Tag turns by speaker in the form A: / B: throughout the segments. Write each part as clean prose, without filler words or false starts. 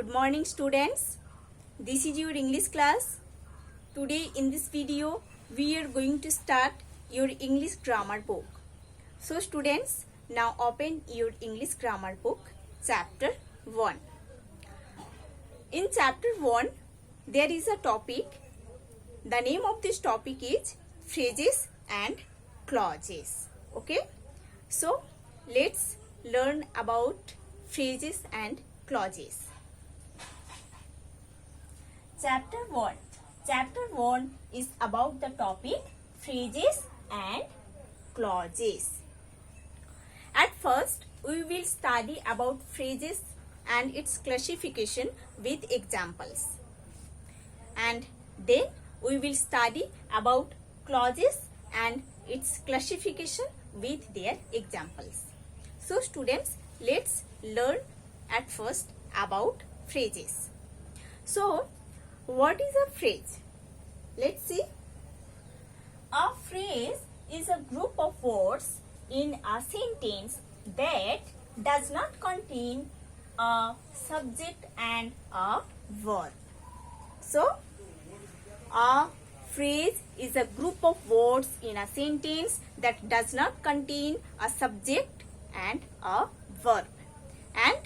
A: Good morning students. This is your English class. Today in this video we are going to start your English grammar book. So students, now open your English grammar book chapter 1. In chapter 1 there is a topic. The name of this topic is phrases and clauses. Okay? So let's learn about phrases and clauses. Chapter 1. Chapter 1 is about the topic phrases and clauses. At first, we will study about phrases and its classification with examples. And then we will study about clauses and its classification with their examples. So students, let's learn at first about phrases. So, what is a phrase? Let's see. A phrase is a group of words in a sentence that does not contain a subject and a verb. So, a phrase is a group of words in a sentence that does not contain a subject and a verb. And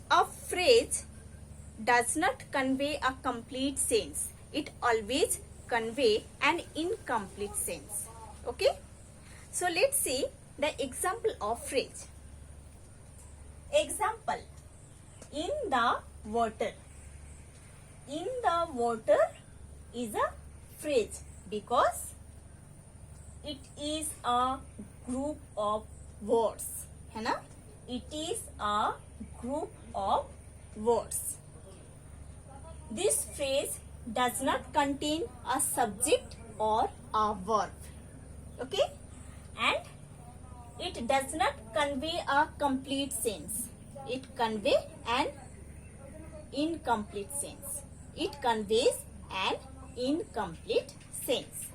A: a phrase does not convey a complete sense. It always convey an incomplete sense. Okay? So let's see the example of phrase. Example. In the water. In the water is a phrase because it is a group of words. है ना? It is a group of words. This phrase does not contain a subject or a verb. Okay? And it does not convey a complete sense. It conveys an incomplete sense. It conveys an incomplete sense.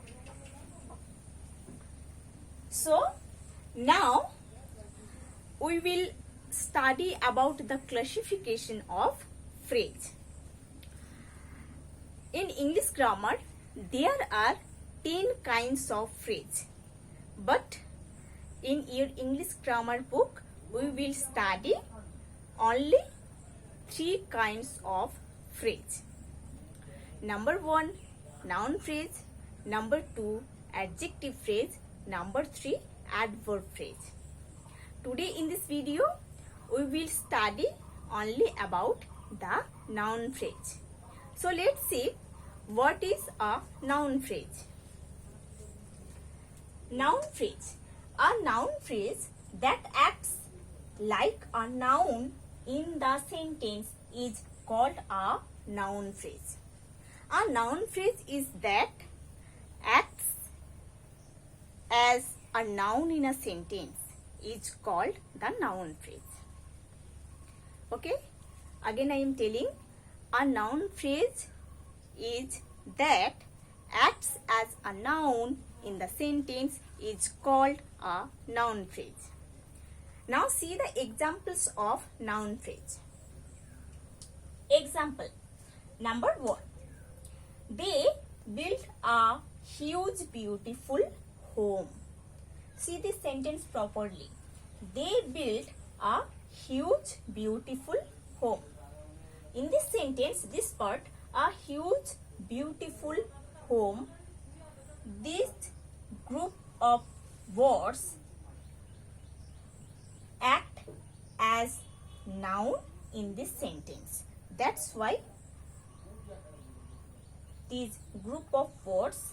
A: So, now we will study about the classification of phrase. In English grammar, there are 10 kinds of phrase. But in your English grammar book, we will study only 3 kinds of phrase. Number 1, noun phrase. Number 2, adjective phrase. Number 3, adverb phrase. Today in this video, we will study only about the noun phrase. So let's see what is a noun phrase. Noun phrase. A noun phrase that acts like a noun in the sentence is called a noun phrase. A noun phrase is that acts as a noun in a sentence is called the noun phrase. Okay? Again I am telling, a noun phrase is that acts as a noun in the sentence is called a noun phrase. Now see the examples of noun phrase. Example. Number 1. They built a huge beautiful home. See this sentence properly. They built a huge beautiful home. In this sentence, this part, a huge beautiful home, this group of words act as noun in this sentence. That's why these group of words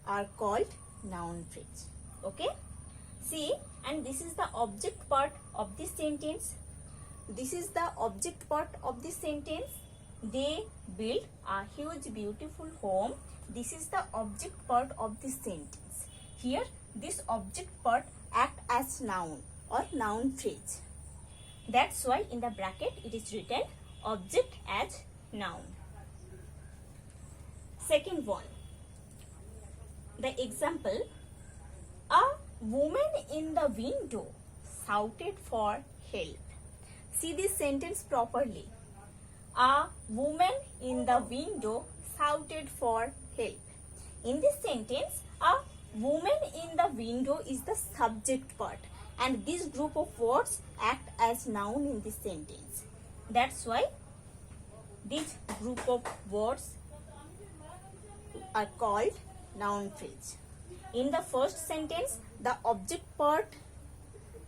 A: are called noun phrase. Okay? See, and this is the object part of this sentence. This is the object part of this sentence. They built a huge beautiful home. This is the object part of this sentence. Here, this object part act as noun or noun phrase. That's why in the bracket it is written object as noun. Second one. The example, a woman in the window shouted for help. See this sentence properly. A woman in the window shouted for help. In this sentence, a woman in the window is the subject part, and this group of words act as noun in this sentence. That's why this group of words are called noun phrase. In the first sentence, the object part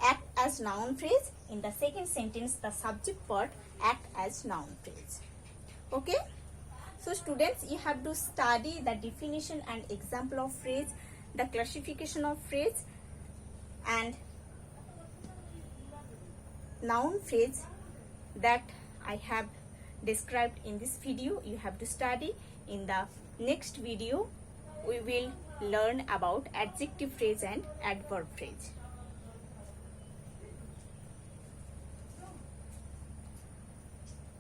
A: act as noun phrase. In the second sentence, the subject part act as noun phrase. Okay? So students, you have to study the definition and example of phrase, the classification of phrase, and noun phrase that I have described in this video. You have to study. In the next video, we will learn about adjective phrase and adverb phrase.